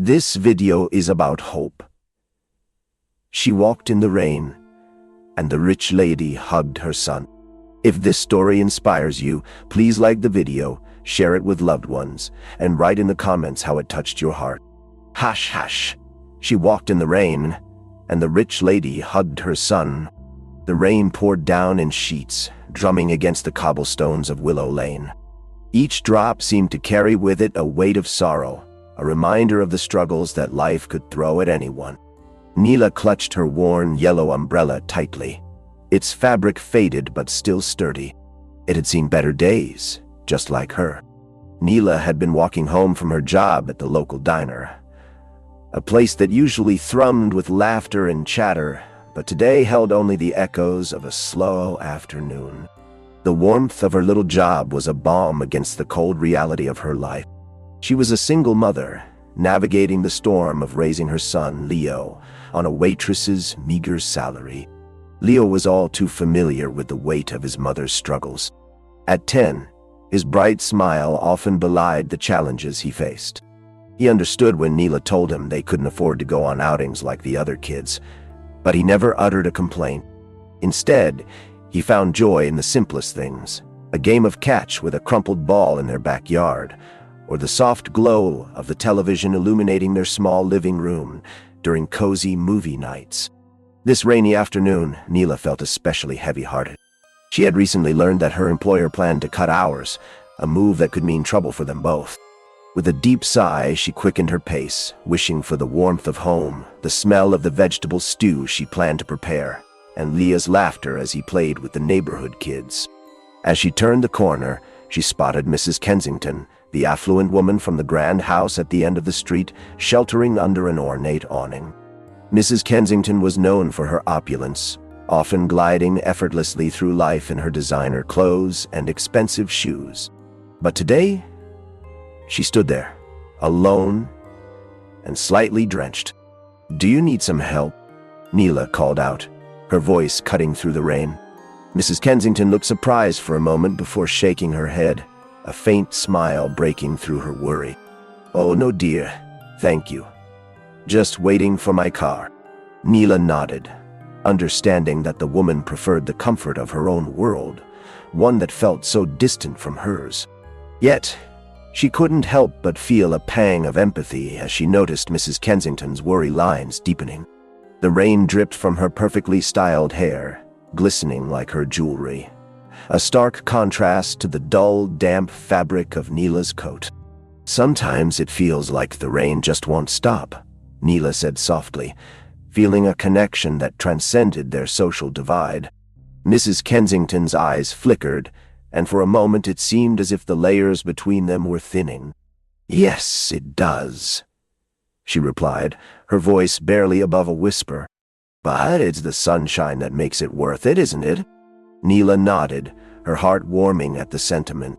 This video is about hope. She walked in the rain, and the rich lady hugged her son. If this story inspires you, please like the video, share it with loved ones, and write in the comments how it touched your heart. Hash hash. She walked in the rain, and the rich lady hugged her son. The rain poured down in sheets, drumming against the cobblestones of Willow Lane. Each drop seemed to carry with it a weight of sorrow, a reminder of the struggles that life could throw at anyone. Neela clutched her worn yellow umbrella tightly. Its fabric faded but still sturdy. It had seen better days, just like her. Neela had been walking home from her job at the local diner, a place that usually thrummed with laughter and chatter, but today held only the echoes of a slow afternoon. The warmth of her little job was a balm against the cold reality of her life. She was a single mother, navigating the storm of raising her son, Leo, on a waitress's meager salary. Leo was all too familiar with the weight of his mother's struggles. At 10, his bright smile often belied the challenges he faced. He understood when Neela told him they couldn't afford to go on outings like the other kids, but he never uttered a complaint. Instead, he found joy in the simplest things, a game of catch with a crumpled ball in their backyard, or the soft glow of the television illuminating their small living room during cozy movie nights. This rainy afternoon, Neela felt especially heavy-hearted. She had recently learned that her employer planned to cut hours, a move that could mean trouble for them both. With a deep sigh, she quickened her pace, wishing for the warmth of home, the smell of the vegetable stew she planned to prepare, and Leah's laughter as he played with the neighborhood kids. As she turned the corner, she spotted Mrs. Kensington, the affluent woman from the grand house at the end of the street, sheltering under an ornate awning. Mrs. Kensington was known for her opulence, often gliding effortlessly through life in her designer clothes and expensive shoes. But today, she stood there, alone and slightly drenched. "Do you need some help?" Neela called out, her voice cutting through the rain. Mrs. Kensington looked surprised for a moment before shaking her head, a faint smile breaking through her worry. "Oh, no, dear. Thank you. Just waiting for my car." Neela nodded, understanding that the woman preferred the comfort of her own world, one that felt so distant from hers. Yet, she couldn't help but feel a pang of empathy as she noticed Mrs. Kensington's worry lines deepening. The rain dripped from her perfectly styled hair, glistening like her jewelry, a stark contrast to the dull, damp fabric of Neela's coat. "Sometimes it feels like the rain just won't stop," Neela said softly, feeling a connection that transcended their social divide. Mrs. Kensington's eyes flickered, and for a moment it seemed as if the layers between them were thinning. "Yes, it does," she replied, her voice barely above a whisper. "But it's the sunshine that makes it worth it, isn't it?" Neela nodded, her heart warming at the sentiment.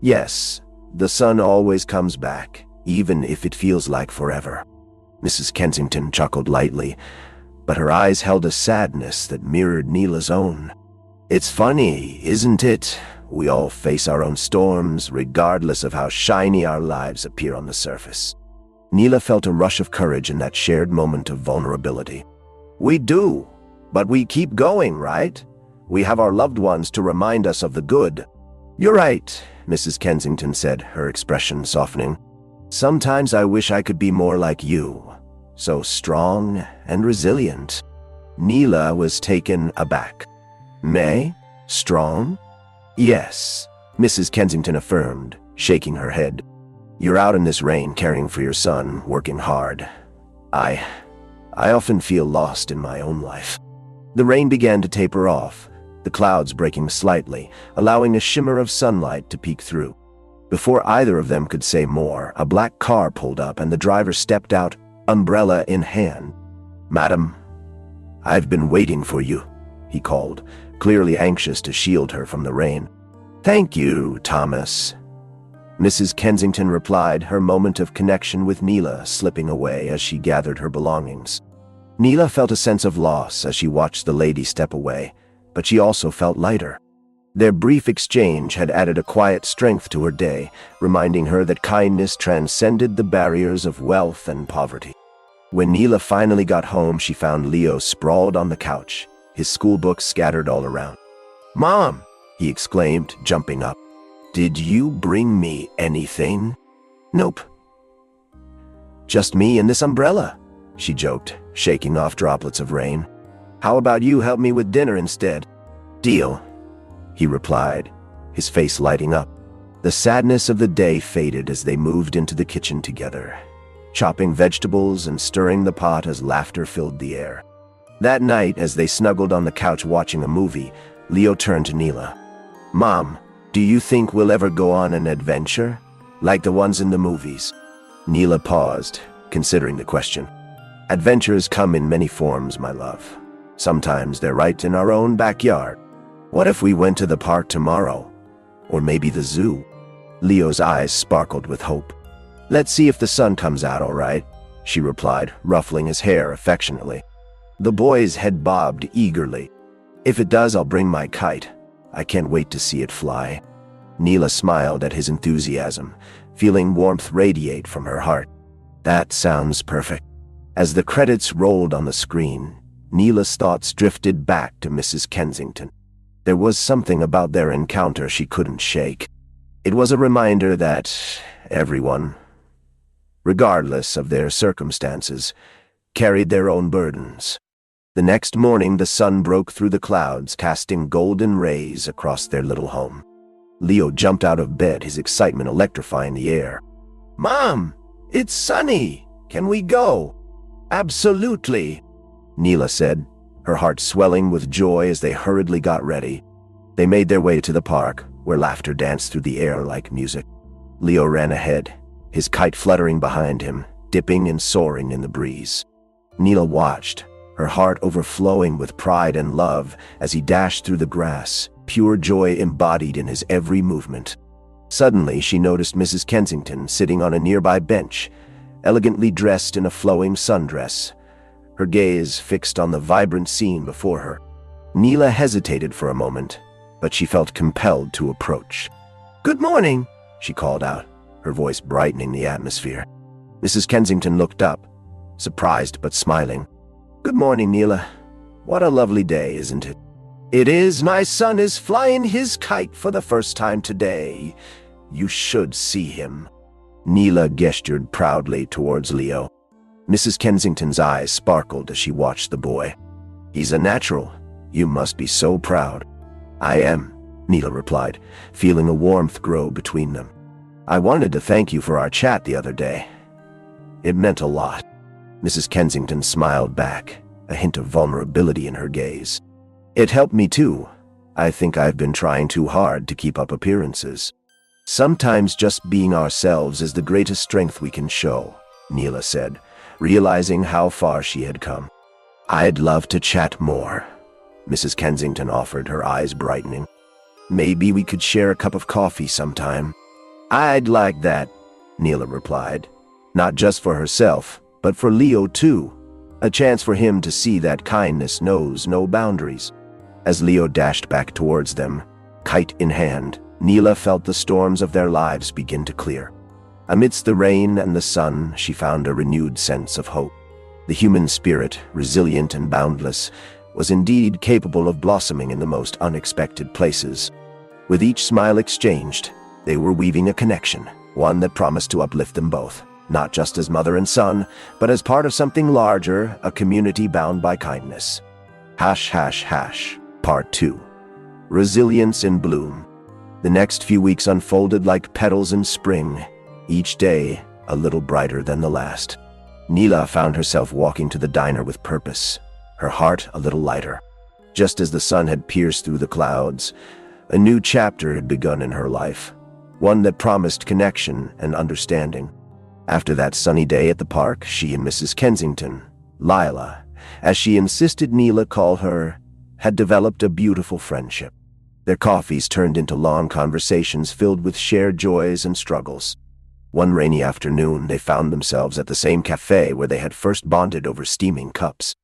"Yes, the sun always comes back, even if it feels like forever." Mrs. Kensington chuckled lightly, but her eyes held a sadness that mirrored Neela's own. "It's funny, isn't it? We all face our own storms, regardless of how shiny our lives appear on the surface." Neela felt a rush of courage in that shared moment of vulnerability. "We do, but we keep going, right? We have our loved ones to remind us of the good." "You're right," Mrs. Kensington said, her expression softening. "Sometimes I wish I could be more like you, so strong and resilient." Neela was taken aback. "May? Strong?" "Yes," Mrs. Kensington affirmed, shaking her head. "You're out in this rain caring for your son, working hard. I often feel lost in my own life." The rain began to taper off, the clouds breaking slightly, allowing a shimmer of sunlight to peek through. Before either of them could say more, a black car pulled up and the driver stepped out, umbrella in hand. "Madam, I've been waiting for you," he called, clearly anxious to shield her from the rain. "Thank you, Thomas," Mrs. Kensington replied, her moment of connection with Neela slipping away as she gathered her belongings. Neela felt a sense of loss as she watched the lady step away, but she also felt lighter. Their brief exchange had added a quiet strength to her day, reminding her that kindness transcended the barriers of wealth and poverty. When Neela finally got home, she found Leo sprawled on the couch, his school books scattered all around. "Mom!" he exclaimed, jumping up. "Did you bring me anything?" "Nope. Just me and this umbrella," she joked, shaking off droplets of rain. "How about you help me with dinner instead?" "Deal," he replied, his face lighting up. The sadness of the day faded as they moved into the kitchen together, chopping vegetables and stirring the pot as laughter filled the air. That night, as they snuggled on the couch watching a movie, Leo turned to Neela. "Mom, do you think we'll ever go on an adventure, like the ones in the movies?" Neela paused, considering the question. "Adventures come in many forms, my love. Sometimes they're right in our own backyard. What if we went to the park tomorrow? Or maybe the zoo?" Leo's eyes sparkled with hope. "Let's see if the sun comes out all right," she replied, ruffling his hair affectionately. The boy's head bobbed eagerly. "If it does, I'll bring my kite. I can't wait to see it fly." Neela smiled at his enthusiasm, feeling warmth radiate from her heart. "That sounds perfect." As the credits rolled on the screen, Neela's thoughts drifted back to Mrs. Kensington. There was something about their encounter she couldn't shake. It was a reminder that everyone, regardless of their circumstances, carried their own burdens. The next morning, the sun broke through the clouds, casting golden rays across their little home. Leo jumped out of bed, his excitement electrifying the air. "Mom, it's sunny! Can we go?" "Absolutely," Neela said, her heart swelling with joy as they hurriedly got ready. They made their way to the park, where laughter danced through the air like music. Leo ran ahead, his kite fluttering behind him, dipping and soaring in the breeze. Neela watched, her heart overflowing with pride and love as he dashed through the grass, pure joy embodied in his every movement. Suddenly, she noticed Mrs. Kensington sitting on a nearby bench, elegantly dressed in a flowing sundress, her gaze fixed on the vibrant scene before her. Neela hesitated for a moment, but she felt compelled to approach. "Good morning," she called out, her voice brightening the atmosphere. Mrs. Kensington looked up, surprised but smiling. "Good morning, Neela. What a lovely day, isn't it?" "It is. My son is flying his kite for the first time today. You should see him." Neela gestured proudly towards Leo. Mrs. Kensington's eyes sparkled as she watched the boy. "He's a natural. You must be so proud." "I am," Neela replied, feeling a warmth grow between them. "I wanted to thank you for our chat the other day. It meant a lot." Mrs. Kensington smiled back, a hint of vulnerability in her gaze. "It helped me too. I think I've been trying too hard to keep up appearances." "Sometimes just being ourselves is the greatest strength we can show," Neela said, realizing how far she had come. "I'd love to chat more," Mrs. Kensington offered, her eyes brightening. "Maybe we could share a cup of coffee sometime." "I'd like that," Neela replied, not just for herself, but for Leo too, a chance for him to see that kindness knows no boundaries. As Leo dashed back towards them, kite in hand, Neela felt the storms of their lives begin to clear. Amidst the rain and the sun, she found a renewed sense of hope. The human spirit, resilient and boundless, was indeed capable of blossoming in the most unexpected places. With each smile exchanged, they were weaving a connection, one that promised to uplift them both, not just as mother and son, but as part of something larger, a community bound by kindness. ### Part 2. Resilience in Bloom. The next few weeks unfolded like petals in spring, each day a little brighter than the last. Neela found herself walking to the diner with purpose, her heart a little lighter. Just as the sun had pierced through the clouds, a new chapter had begun in her life, one that promised connection and understanding. After that sunny day at the park, she and Mrs. Kensington, Lila, as she insisted Neela call her, had developed a beautiful friendship. Their coffees turned into long conversations filled with shared joys and struggles. One rainy afternoon, they found themselves at the same cafe where they had first bonded over steaming cups.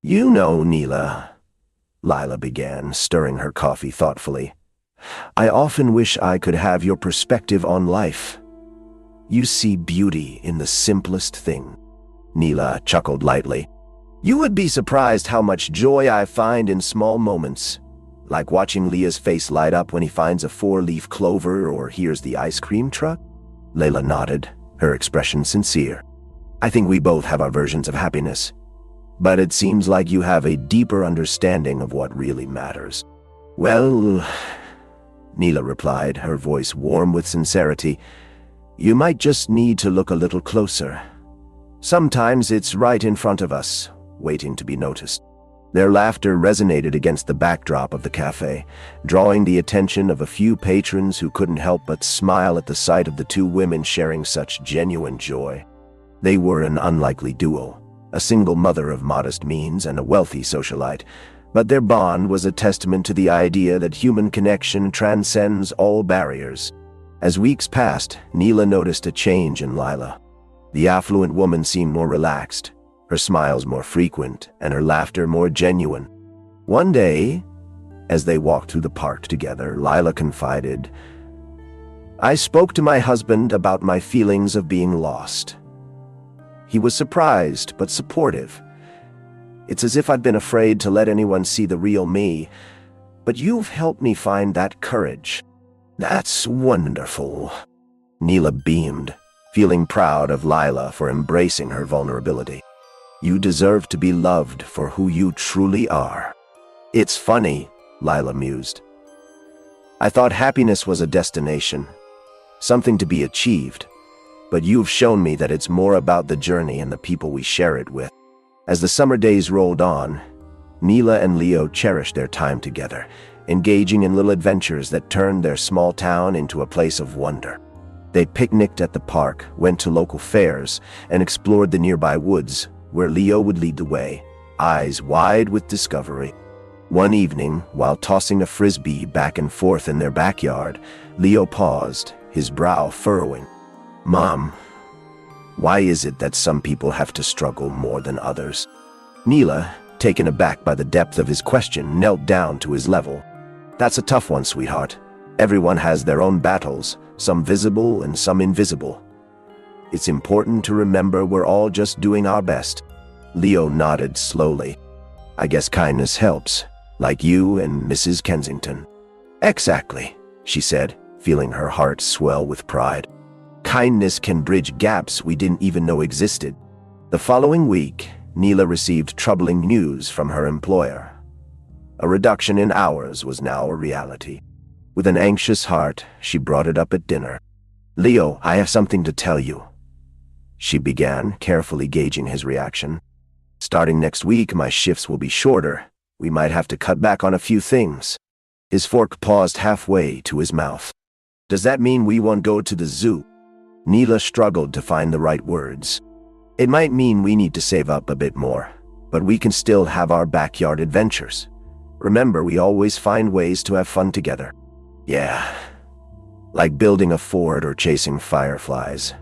"You know, Neela," Lila began, stirring her coffee thoughtfully, I often wish I could have your perspective on life. You see beauty in the simplest thing." Neela chuckled lightly. "You would be surprised how much joy I find in small moments, like watching Leah's face light up when he finds a 4-leaf clover or hears the ice cream truck." Layla nodded, her expression sincere. "I think we both have our versions of happiness, but it seems like you have a deeper understanding of what really matters." "Well," Neela replied, her voice warm with sincerity, "you might just need to look a little closer. Sometimes it's right in front of us, waiting to be noticed." Their laughter resonated against the backdrop of the cafe, drawing the attention of a few patrons who couldn't help but smile at the sight of the two women sharing such genuine joy. They were an unlikely duo, a single mother of modest means and a wealthy socialite, but their bond was a testament to the idea that human connection transcends all barriers. As weeks passed, Neela noticed a change in Lila. The affluent woman seemed more relaxed, her smiles more frequent, and her laughter more genuine. One day, as they walked through the park together, Lila confided, "I spoke to my husband about my feelings of being lost. He was surprised but supportive. It's as if I'd been afraid to let anyone see the real me, but you've helped me find that courage." "That's wonderful." Neela beamed, feeling proud of Lila for embracing her vulnerability. "You deserve to be loved for who you truly are." "It's funny," Lila mused. "I thought happiness was a destination, something to be achieved, but you've shown me that it's more about the journey and the people we share it with." As the summer days rolled on, Neela and Leo cherished their time together, engaging in little adventures that turned their small town into a place of wonder. They picnicked at the park, went to local fairs, and explored the nearby woods, where Leo would lead the way, eyes wide with discovery. One evening, while tossing a frisbee back and forth in their backyard, Leo paused, his brow furrowing. "Mom, why is it that some people have to struggle more than others?" Neela, taken aback by the depth of his question, knelt down to his level. "That's a tough one, sweetheart. Everyone has their own battles, some visible and some invisible. It's important to remember we're all just doing our best." Leo nodded slowly. "I guess kindness helps, like you and Mrs. Kensington." "Exactly," she said, feeling her heart swell with pride. "Kindness can bridge gaps we didn't even know existed." The following week, Neela received troubling news from her employer. A reduction in hours was now a reality. With an anxious heart, she brought it up at dinner. "Leo, I have something to tell you," she began, carefully gauging his reaction. "Starting next week, my shifts will be shorter. We might have to cut back on a few things." His fork paused halfway to his mouth. "Does that mean we won't go to the zoo?" Neela struggled to find the right words. "It might mean we need to save up a bit more, but we can still have our backyard adventures. Remember, we always find ways to have fun together." "Yeah, like building a fort or chasing fireflies,"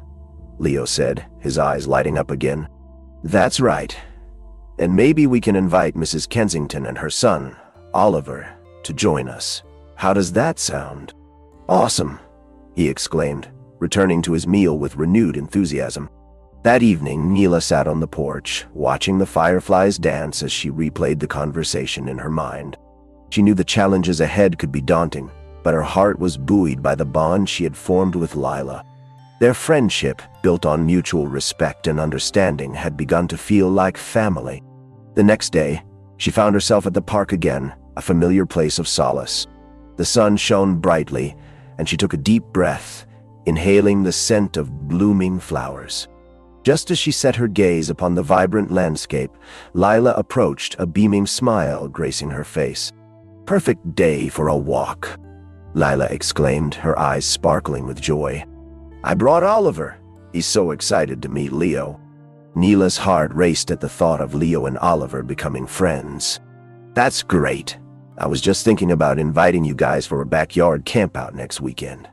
Leo said, his eyes lighting up again. "That's right. And maybe we can invite Mrs. Kensington and her son, Oliver, to join us. How does that sound?" "Awesome," he exclaimed, returning to his meal with renewed enthusiasm. That evening, Neela sat on the porch, watching the fireflies dance as she replayed the conversation in her mind. She knew the challenges ahead could be daunting, but her heart was buoyed by the bond she had formed with Lila. Their friendship, built on mutual respect and understanding, had begun to feel like family. The next day, she found herself at the park again, a familiar place of solace. The sun shone brightly, and she took a deep breath, inhaling the scent of blooming flowers. Just as she set her gaze upon the vibrant landscape, Lila approached, a beaming smile gracing her face. "Perfect day for a walk," Lila exclaimed, her eyes sparkling with joy. "I brought Oliver. He's so excited to meet Leo." Neela's heart raced at the thought of Leo and Oliver becoming friends. "That's great. I was just thinking about inviting you guys for a backyard campout next weekend.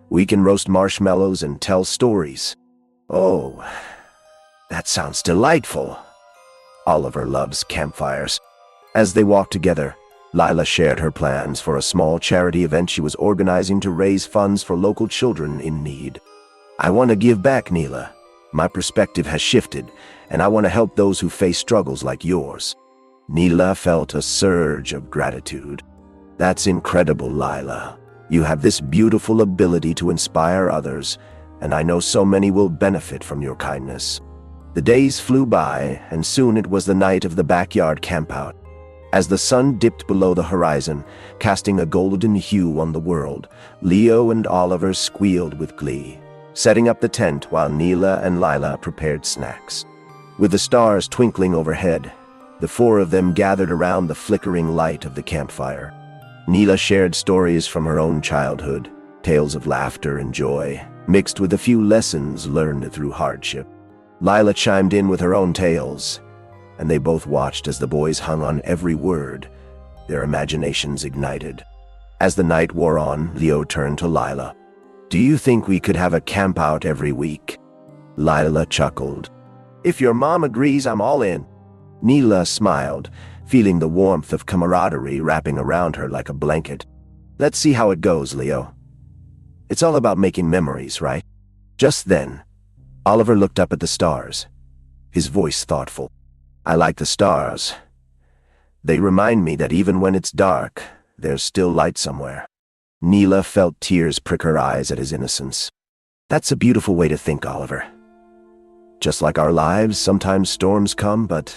We can roast marshmallows and tell stories." "Oh, that sounds delightful." Oliver loves campfires. As they walked together, Lila shared her plans for a small charity event she was organizing to raise funds for local children in need. "I want to give back, Neela. My perspective has shifted, and I want to help those who face struggles like yours." Neela felt a surge of gratitude. "That's incredible, Lila. You have this beautiful ability to inspire others, and I know so many will benefit from your kindness." The days flew by, and soon it was the night of the backyard campout. As the sun dipped below the horizon, casting a golden hue on the world, Leo and Oliver squealed with glee, setting up the tent while Neela and Lila prepared snacks. With the stars twinkling overhead, the four of them gathered around the flickering light of the campfire. Neela shared stories from her own childhood, tales of laughter and joy, mixed with a few lessons learned through hardship. Lila chimed in with her own tales, and they both watched as the boys hung on every word, their imaginations ignited. As the night wore on, Leo turned to Lila. "Do you think we could have a campout every week?" Lila chuckled. "If your mom agrees, I'm all in." Neela smiled, feeling the warmth of camaraderie wrapping around her like a blanket. "Let's see how it goes, Leo. It's all about making memories, right?" Just then, Oliver looked up at the stars, his voice thoughtful. "I like the stars. They remind me that even when it's dark, there's still light somewhere." Neela felt tears prick her eyes at his innocence. "That's a beautiful way to think, Oliver. Just like our lives, sometimes storms come, but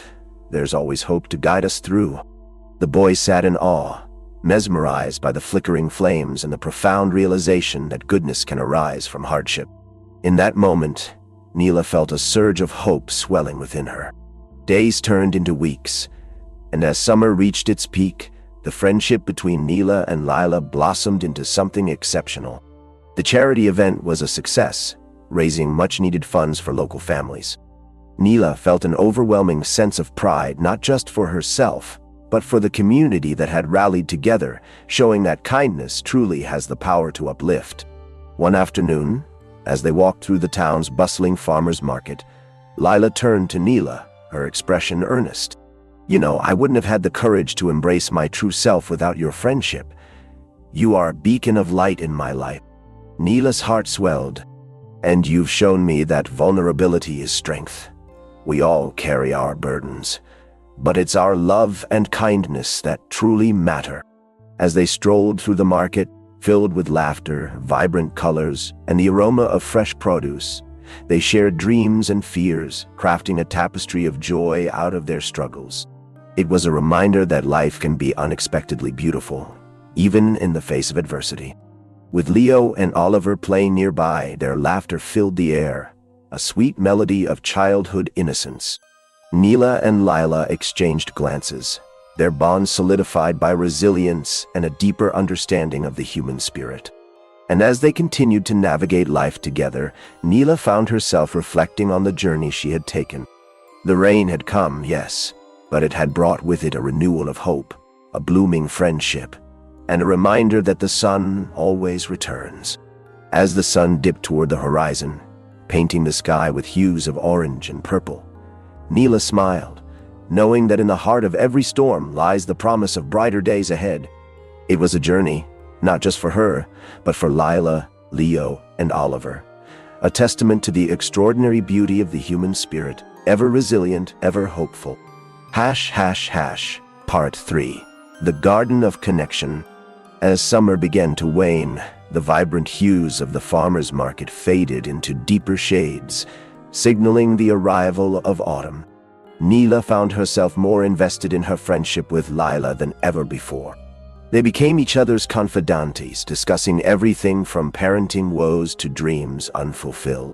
there's always hope to guide us through." The boys sat in awe, mesmerized by the flickering flames and the profound realization that goodness can arise from hardship. In that moment, Neela felt a surge of hope swelling within her. Days turned into weeks, and as summer reached its peak, the friendship between Neela and Lila blossomed into something exceptional. The charity event was a success, raising much-needed funds for local families. Neela felt an overwhelming sense of pride not just for herself, but for the community that had rallied together, showing that kindness truly has the power to uplift. One afternoon, as they walked through the town's bustling farmers' market, Lila turned to Neela, her expression earnest. "You know, I wouldn't have had the courage to embrace my true self without your friendship. You are a beacon of light in my life." Neela's heart swelled. "And you've shown me that vulnerability is strength. We all carry our burdens, but it's our love and kindness that truly matter." As they strolled through the market, filled with laughter, vibrant colors, and the aroma of fresh produce, they shared dreams and fears, crafting a tapestry of joy out of their struggles. It was a reminder that life can be unexpectedly beautiful, even in the face of adversity. With Leo and Oliver playing nearby, their laughter filled the air, a sweet melody of childhood innocence. Neela and Lila exchanged glances, their bond solidified by resilience and a deeper understanding of the human spirit. And as they continued to navigate life together, Neela found herself reflecting on the journey she had taken. The rain had come, yes, but it had brought with it a renewal of hope, a blooming friendship, and a reminder that the sun always returns. As the sun dipped toward the horizon, painting the sky with hues of orange and purple, Neela smiled, knowing that in the heart of every storm lies the promise of brighter days ahead. It was a journey, not just for her, but for Lila, Leo, and Oliver, a testament to the extraordinary beauty of the human spirit, ever resilient, ever hopeful. Part 3. The Garden of Connection. As summer began to wane, the vibrant hues of the farmers' market faded into deeper shades, signaling the arrival of autumn. Neela found herself more invested in her friendship with Lila than ever before. They became each other's confidantes, discussing everything from parenting woes to dreams unfulfilled.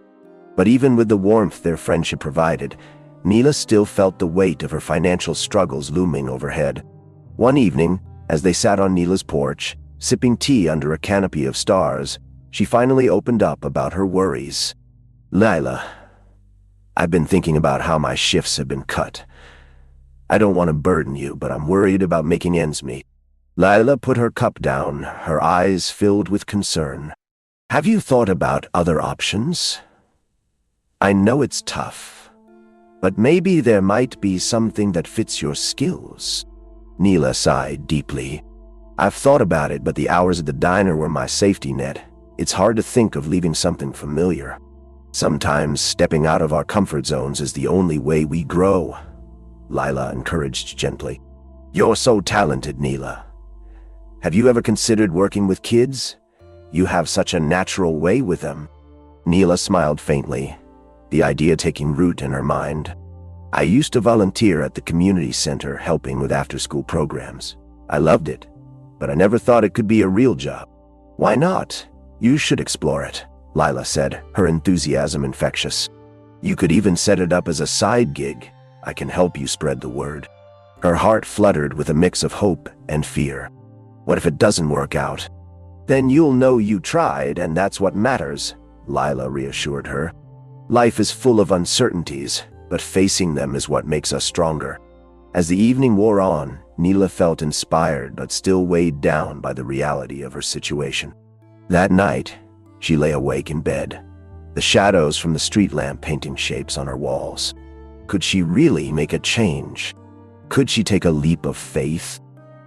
But even with the warmth their friendship provided, Neela still felt the weight of her financial struggles looming overhead. One evening, as they sat on Neela's porch, sipping tea under a canopy of stars, she finally opened up about her worries. "Lila, I've been thinking about how my shifts have been cut. I don't want to burden you, but I'm worried about making ends meet." Lila put her cup down, her eyes filled with concern. "Have you thought about other options? I know it's tough, but maybe there might be something that fits your skills." Neela sighed deeply. I've thought about it, but the hours at the diner were my safety net. It's hard to think of leaving something familiar. Sometimes stepping out of our comfort zones is the only way we grow, Lila encouraged gently. You're so talented, Neela. Have you ever considered working with kids? You have such a natural way with them. Neela smiled faintly, the idea taking root in her mind. I used to volunteer at the community center helping with after-school programs. I loved it, but I never thought it could be a real job. Why not? You should explore it, Lila said, her enthusiasm infectious. You could even set it up as a side gig. I can help you spread the word. Her heart fluttered with a mix of hope and fear. What if it doesn't work out? Then you'll know you tried, and that's what matters, Lila reassured her. Life is full of uncertainties, but facing them is what makes us stronger. As the evening wore on, Neela felt inspired but still weighed down by the reality of her situation. That night, she lay awake in bed, the shadows from the street lamp painting shapes on her walls. Could she really make a change? Could she take a leap of faith?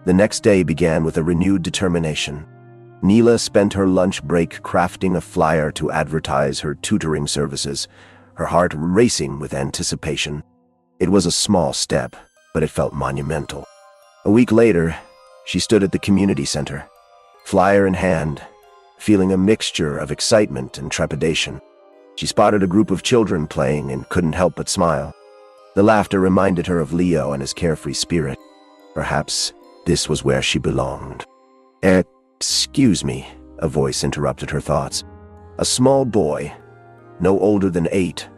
The next day began with a renewed determination. Neela spent her lunch break crafting a flyer to advertise her tutoring services, her heart racing with anticipation. It was a small step, but it felt monumental. A week later, she stood at the community center, flyer in hand, feeling a mixture of excitement and trepidation. She spotted a group of children playing and couldn't help but smile. The laughter reminded her of Leo and his carefree spirit. Perhaps this was where she belonged. Excuse me, a voice interrupted her thoughts. A small boy, no older than 8,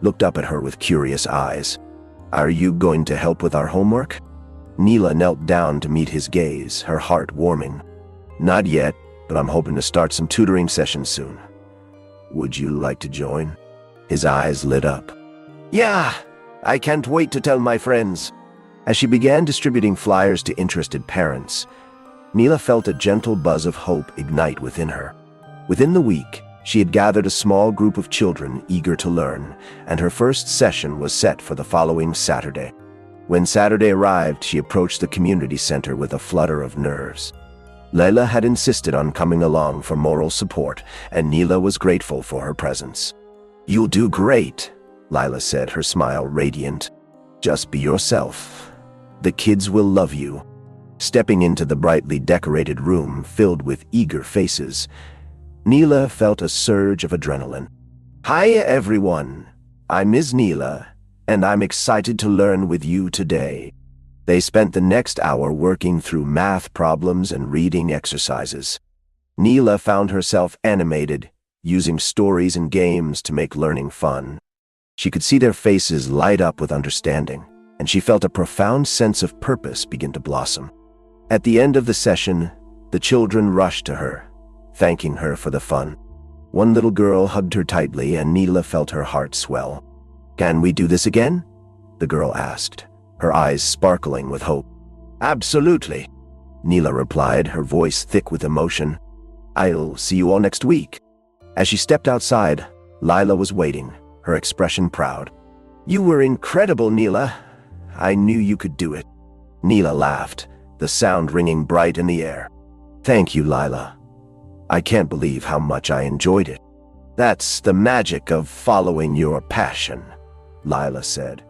looked up at her with curious eyes. Are you going to help with our homework? Neela knelt down to meet his gaze, her heart warming. Not yet, but I'm hoping to start some tutoring sessions soon. Would you like to join? His eyes lit up. Yeah, I can't wait to tell my friends. As she began distributing flyers to interested parents, Neela felt a gentle buzz of hope ignite within her. Within the week, she had gathered a small group of children eager to learn, and her first session was set for the following Saturday. When Saturday arrived, she approached the community center with a flutter of nerves. Layla had insisted on coming along for moral support, and Neela was grateful for her presence. You'll do great, Lila said, her smile radiant. Just be yourself. The kids will love you. Stepping into the brightly decorated room filled with eager faces, Neela felt a surge of adrenaline. Hi everyone, I'm Ms. Neela, and I'm excited to learn with you today. They spent the next hour working through math problems and reading exercises. Neela found herself animated, using stories and games to make learning fun. She could see their faces light up with understanding, and she felt a profound sense of purpose begin to blossom. At the end of the session, the children rushed to her, thanking her for the fun. One little girl hugged her tightly, and Neela felt her heart swell. Can we do this again? The girl asked, her eyes sparkling with hope. Absolutely, Neela replied, her voice thick with emotion. I'll see you all next week. As she stepped outside, Lila was waiting, her expression proud. You were incredible, Neela. I knew you could do it. Neela laughed, the sound ringing bright in the air. Thank you, Lila. I can't believe how much I enjoyed it. That's the magic of following your passion, Lila said,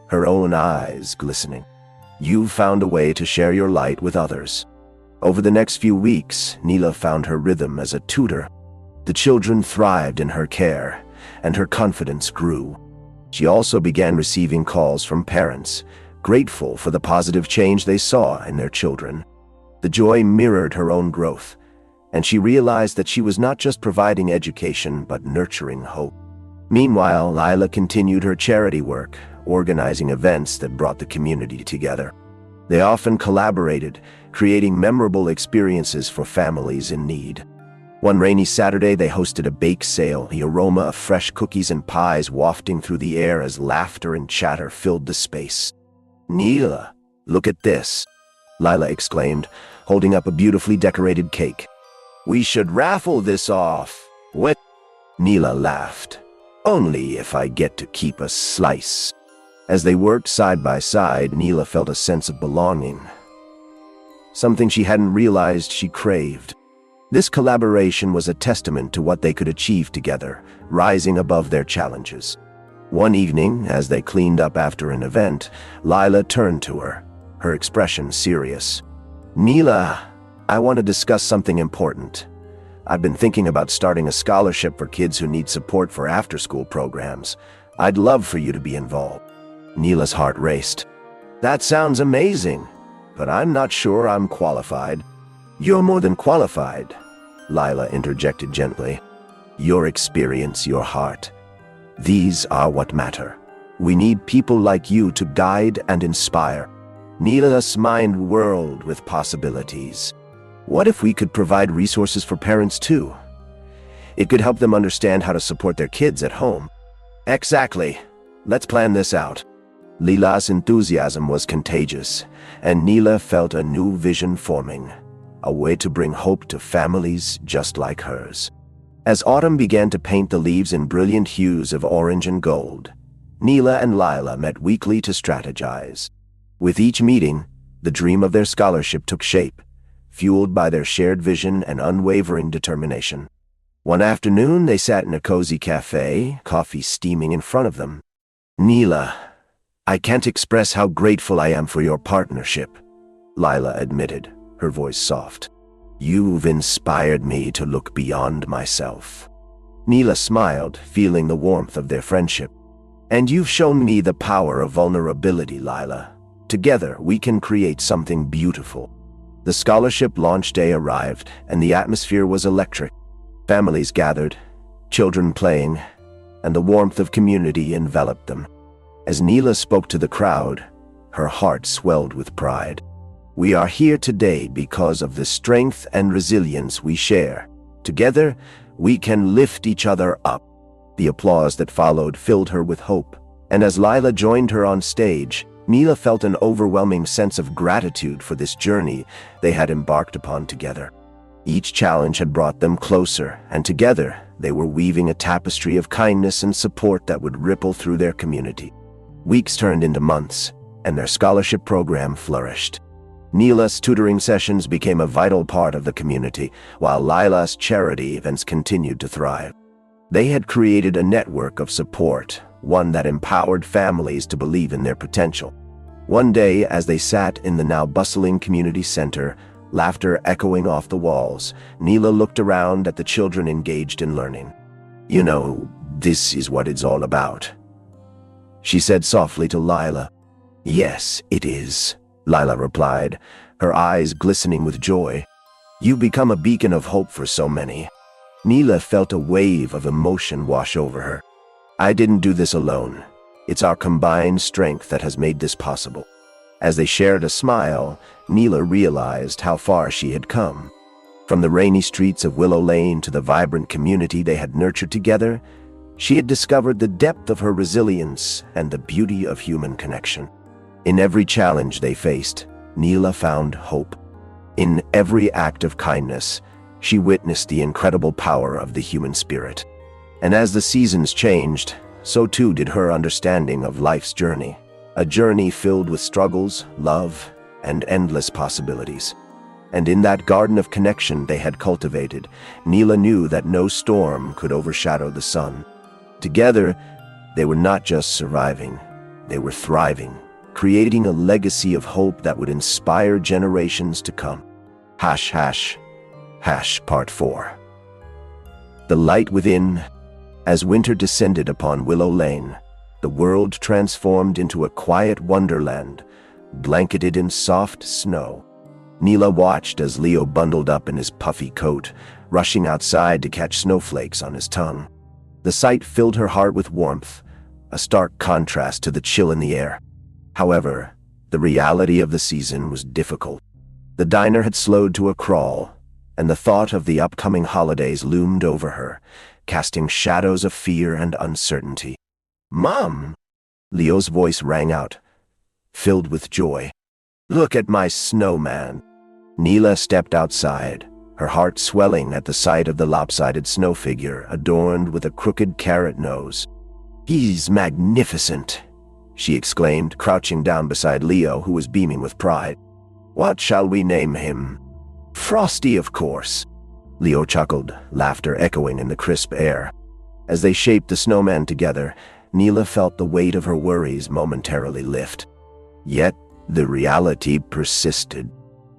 her own eyes glistening. You found a way to share your light with others. Over the next few weeks, Neela found her rhythm as a tutor. The children thrived in her care, and her confidence grew. She also began receiving calls from parents, grateful for the positive change they saw in their children. The joy mirrored her own growth, and she realized that she was not just providing education but nurturing hope. Meanwhile, Lila continued her charity work, organizing events that brought the community together. They often collaborated, creating memorable experiences for families in need. One rainy Saturday, they hosted a bake sale, the aroma of fresh cookies and pies wafting through the air as laughter and chatter filled the space. Neela, look at this, Lila exclaimed, holding up a beautifully decorated cake. We should raffle this off. What? Neela laughed. Only if I get to keep a slice. As they worked side by side, Neela felt a sense of belonging, something she hadn't realized she craved. This collaboration was a testament to what they could achieve together, rising above their challenges. One evening, as they cleaned up after an event, Lila turned to her expression serious. "Neela, I want to discuss something important. I've been thinking about starting a scholarship for kids who need support for after-school programs. I'd love for you to be involved." Neela's heart raced. "That sounds amazing, but I'm not sure I'm qualified." "You're more than qualified," Lila interjected gently. "Your experience, your heart. These are what matter. We need people like you to guide and inspire. Neela's mind whirled with possibilities. What if we could provide resources for parents too? It could help them understand how to support their kids at home. Exactly. Let's plan this out. Lila's enthusiasm was contagious, and Neela felt a new vision forming, a way to bring hope to families just like hers. As autumn began to paint the leaves in brilliant hues of orange and gold, Neela and Lila met weekly to strategize. With each meeting, the dream of their scholarship took shape, fueled by their shared vision and unwavering determination. One afternoon, they sat in a cozy cafe, coffee steaming in front of them. "Neela, I can't express how grateful I am for your partnership," Lila admitted, her voice soft. "You've inspired me to look beyond myself." Neela smiled, feeling the warmth of their friendship. "And you've shown me the power of vulnerability, Lila. Together, we can create something beautiful." The scholarship launch day arrived, and the atmosphere was electric. Families gathered, children playing, and the warmth of community enveloped them. As Neela spoke to the crowd, her heart swelled with pride. "We are here today because of the strength and resilience we share. Together, we can lift each other up." The applause that followed filled her with hope, and as Lila joined her on stage, Neela felt an overwhelming sense of gratitude for this journey they had embarked upon together. Each challenge had brought them closer, and together they were weaving a tapestry of kindness and support that would ripple through their community. Weeks turned into months, and their scholarship program flourished. Neela's tutoring sessions became a vital part of the community, while Lila's charity events continued to thrive. They had created a network of support, one that empowered families to believe in their potential. One day, as they sat in the now bustling community center, laughter echoing off the walls, Neela looked around at the children engaged in learning. "You know, this is what it's all about," she said softly to Lila. "Yes, it is," Lila replied, her eyes glistening with joy. "You've become a beacon of hope for so many." Neela felt a wave of emotion wash over her. "I didn't do this alone. It's our combined strength that has made this possible." As they shared a smile, Neela realized how far she had come. From the rainy streets of Willow Lane to the vibrant community they had nurtured together, she had discovered the depth of her resilience and the beauty of human connection. In every challenge they faced, Neela found hope. In every act of kindness, she witnessed the incredible power of the human spirit. And as the seasons changed, so too did her understanding of life's journey, a journey filled with struggles, love, and endless possibilities. And in that garden of connection they had cultivated, Neela knew that no storm could overshadow the sun. Together, they were not just surviving, they were thriving, creating a legacy of hope that would inspire generations to come. Part 4. The light within. As winter descended upon Willow Lane, the world transformed into a quiet wonderland, blanketed in soft snow. Neela watched as Leo bundled up in his puffy coat, rushing outside to catch snowflakes on his tongue. The sight filled her heart with warmth, a stark contrast to the chill in the air. However, the reality of the season was difficult. The diner had slowed to a crawl, and the thought of the upcoming holidays loomed over her, casting shadows of fear and uncertainty. "Mom!" Leo's voice rang out, filled with joy. "Look at my snowman." Neela stepped outside, her heart swelling at the sight of the lopsided snow figure adorned with a crooked carrot nose. "He's magnificent," she exclaimed, crouching down beside Leo, who was beaming with pride. What shall we name him? Frosty, of course. Leo chuckled, laughter echoing in the crisp air. As they shaped the snowman together, Neela felt the weight of her worries momentarily lift. Yet, the reality persisted.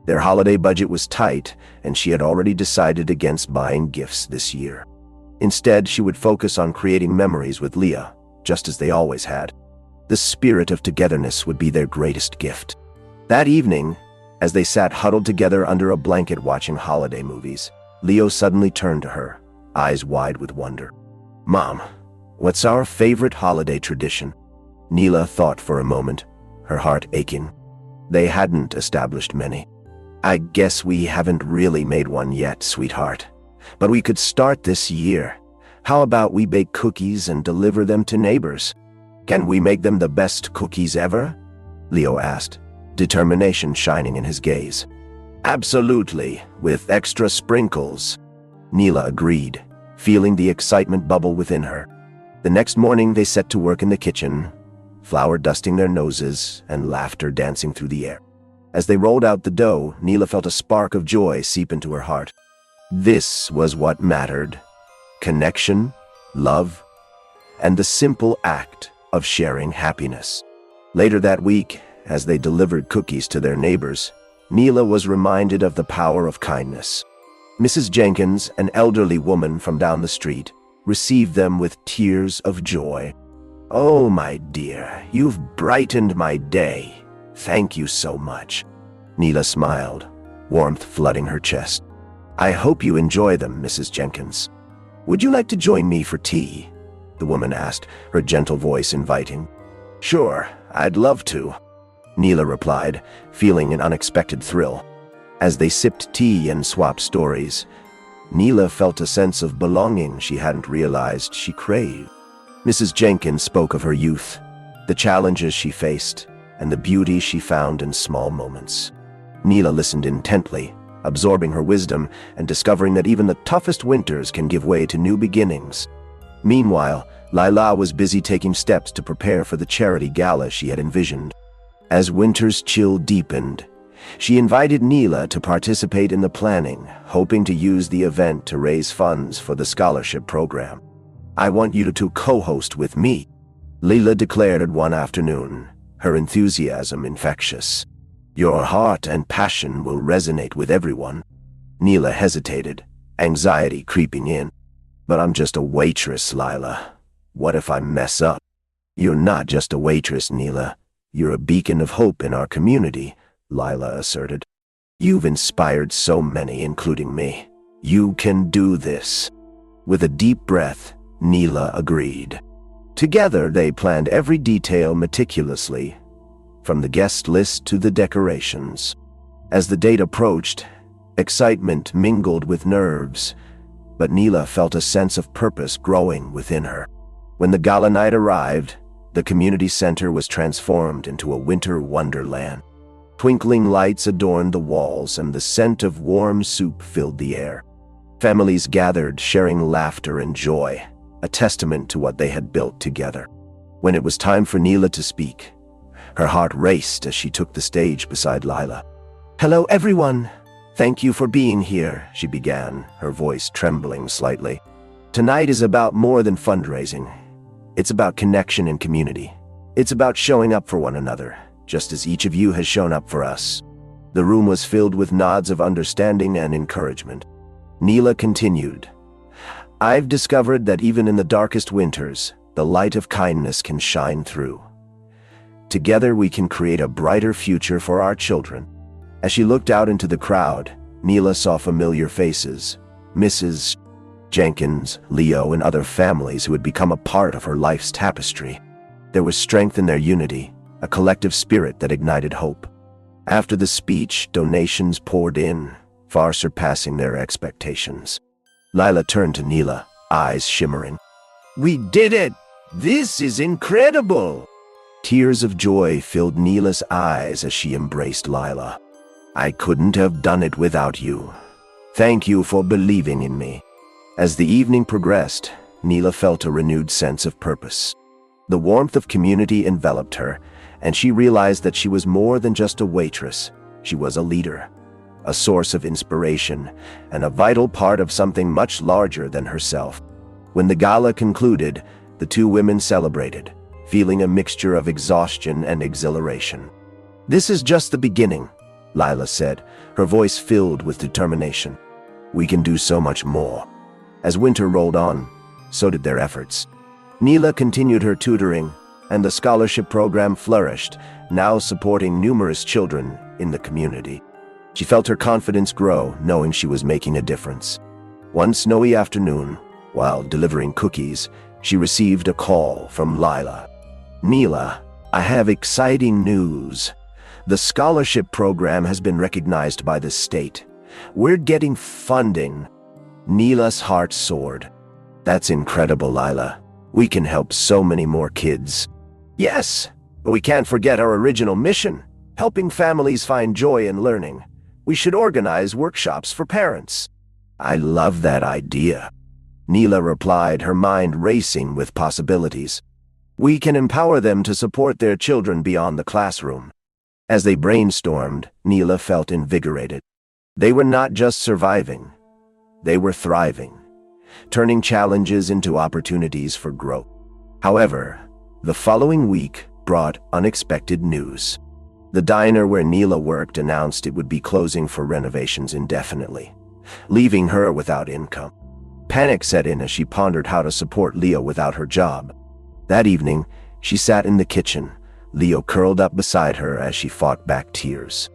Their holiday budget was tight, and she had already decided against buying gifts this year. Instead, she would focus on creating memories with Leah, just as they always had. The spirit of togetherness would be their greatest gift. That evening, as they sat huddled together under a blanket watching holiday movies, Leo suddenly turned to her, eyes wide with wonder. "Mom, what's our favorite holiday tradition?" Neela thought for a moment, her heart aching. They hadn't established many. "I guess we haven't really made one yet, sweetheart. But we could start this year. How about we bake cookies and deliver them to neighbors? Can we make them the best cookies ever?" Leo asked, determination shining in his gaze. "Absolutely, with extra sprinkles," Neela agreed, feeling the excitement bubble within her. The next morning they set to work in the kitchen, flour dusting their noses and laughter dancing through the air. As they rolled out the dough, Neela felt a spark of joy seep into her heart. This was what mattered: connection, love, and the simple act of sharing happiness. Later that week, as they delivered cookies to their neighbors, Neela was reminded of the power of kindness. Mrs. Jenkins, an elderly woman from down the street, received them with tears of joy. "Oh, my dear, you've brightened my day. Thank you so much." Neela smiled, warmth flooding her chest. "I hope you enjoy them, Mrs. Jenkins. Would you like to join me for tea?" the woman asked, her gentle voice inviting. "Sure, I'd love to," Neela replied, feeling an unexpected thrill. As they sipped tea and swapped stories, Neela felt a sense of belonging she hadn't realized she craved. Mrs. Jenkins spoke of her youth, the challenges she faced, and the beauty she found in small moments. Neela listened intently, absorbing her wisdom and discovering that even the toughest winters can give way to new beginnings. Meanwhile, Lila was busy taking steps to prepare for the charity gala she had envisioned. As winter's chill deepened, she invited Neela to participate in the planning, hoping to use the event to raise funds for the scholarship program. "I want you to co-host with me," Leela declared one afternoon, her enthusiasm infectious. "Your heart and passion will resonate with everyone." Neela hesitated, anxiety creeping in. "But I'm just a waitress, Lila. What if I mess up?" "You're not just a waitress, Neela. You're a beacon of hope in our community," Lila asserted. "You've inspired so many, including me. You can do this." With a deep breath, Neela agreed. Together, they planned every detail meticulously, from the guest list to the decorations. As the date approached, excitement mingled with nerves, but Neela felt a sense of purpose growing within her. When the gala night arrived, the community center was transformed into a winter wonderland. Twinkling lights adorned the walls, and the scent of warm soup filled the air. Families gathered, sharing laughter and joy, a testament to what they had built together. When it was time for Neela to speak, her heart raced as she took the stage beside Lila. "Hello, everyone. Thank you for being here," she began, her voice trembling slightly. "Tonight is about more than fundraising. It's about connection and community. It's about showing up for one another, just as each of you has shown up for us." The room was filled with nods of understanding and encouragement. Neela continued, "I've discovered that even in the darkest winters, the light of kindness can shine through. Together we can create a brighter future for our children." As she looked out into the crowd, Neela saw familiar faces: Mrs. Jenkins, Leo, and other families who had become a part of her life's tapestry. There was strength in their unity, a collective spirit that ignited hope. After the speech, donations poured in, far surpassing their expectations. Lila turned to Neela, eyes shimmering. "We did it! This is incredible!" Tears of joy filled Neela's eyes as she embraced Lila. "I couldn't have done it without you. Thank you for believing in me." As the evening progressed, Neela felt a renewed sense of purpose. The warmth of community enveloped her, and she realized that she was more than just a waitress. She was a leader, a source of inspiration, and a vital part of something much larger than herself. When the gala concluded, the two women celebrated, feeling a mixture of exhaustion and exhilaration. "This is just the beginning," Lila said, her voice filled with determination. "We can do so much more." As winter rolled on, so did their efforts. Neela continued her tutoring, and the scholarship program flourished, now supporting numerous children in the community. She felt her confidence grow, knowing she was making a difference. One snowy afternoon, while delivering cookies, she received a call from Lila. "Neela, I have exciting news. The scholarship program has been recognized by the state. We're getting funding." Neela's heart soared. "That's incredible, Lila. We can help so many more kids." "Yes, but we can't forget our original mission, helping families find joy in learning. We should organize workshops for parents." "I love that idea," Neela replied, her mind racing with possibilities. "We can empower them to support their children beyond the classroom." As they brainstormed, Neela felt invigorated. They were not just surviving, they were thriving, turning challenges into opportunities for growth. However, the following week brought unexpected news. The diner where Neela worked announced it would be closing for renovations indefinitely, leaving her without income. Panic set in as she pondered how to support Leo without her job. That evening, she sat in the kitchen, Leo curled up beside her as she fought back tears.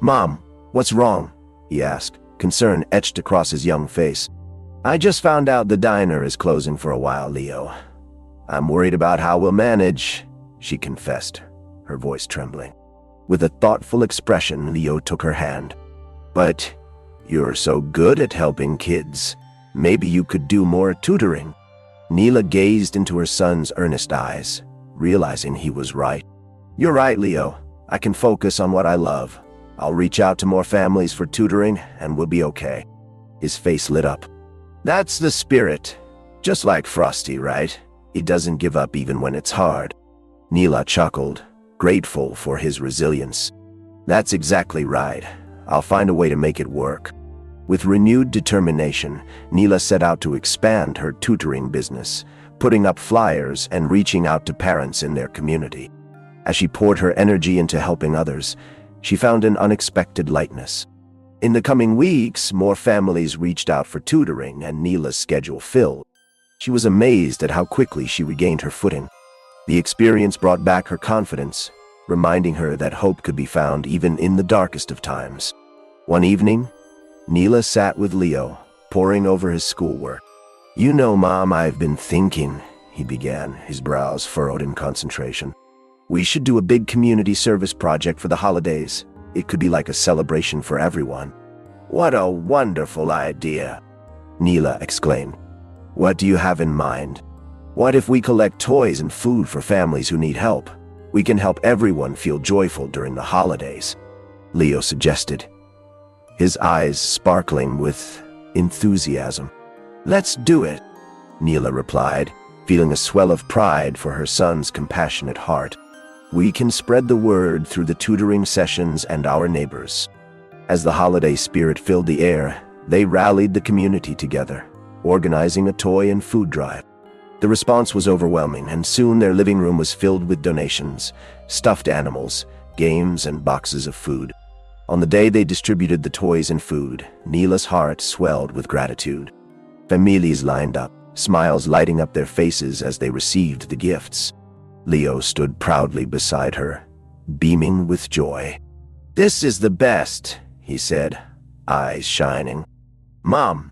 "Mom, what's wrong?" he asked, concern etched across his young face. "I just found out the diner is closing for a while, Leo. I'm worried about how we'll manage," she confessed, her voice trembling. With a thoughtful expression, Leo took her hand. "But you're so good at helping kids. Maybe you could do more tutoring." Neela gazed into her son's earnest eyes, realizing he was right. "You're right, Leo. I can focus on what I love. I'll reach out to more families for tutoring, and we'll be okay." His face lit up. "That's the spirit. Just like Frosty, right? He doesn't give up even when it's hard." Neela chuckled, grateful for his resilience. "That's exactly right. I'll find a way to make it work." With renewed determination, Neela set out to expand her tutoring business, putting up flyers and reaching out to parents in their community. As she poured her energy into helping others, she found an unexpected lightness. In the coming weeks, more families reached out for tutoring, and Neela's schedule filled. She was amazed at how quickly she regained her footing. The experience brought back her confidence, reminding her that hope could be found even in the darkest of times. One evening, Neela sat with Leo, poring over his schoolwork. "You know, Mom, I've been thinking," he began, his brows furrowed in concentration. "We should do a big community service project for the holidays. It could be like a celebration for everyone." "What a wonderful idea," Neela exclaimed. "What do you have in mind?" "What if we collect toys and food for families who need help? We can help everyone feel joyful during the holidays," Leo suggested, his eyes sparkling with enthusiasm. "Let's do it," Neela replied, feeling a swell of pride for her son's compassionate heart. "We can spread the word through the tutoring sessions and our neighbors." As the holiday spirit filled the air, they rallied the community together, organizing a toy and food drive. The response was overwhelming, and soon their living room was filled with donations, stuffed animals, games, and boxes of food. On the day they distributed the toys and food, Neela's heart swelled with gratitude. Families lined up, smiles lighting up their faces as they received the gifts. Leo stood proudly beside her, beaming with joy. "This is the best," he said, eyes shining. "Mom,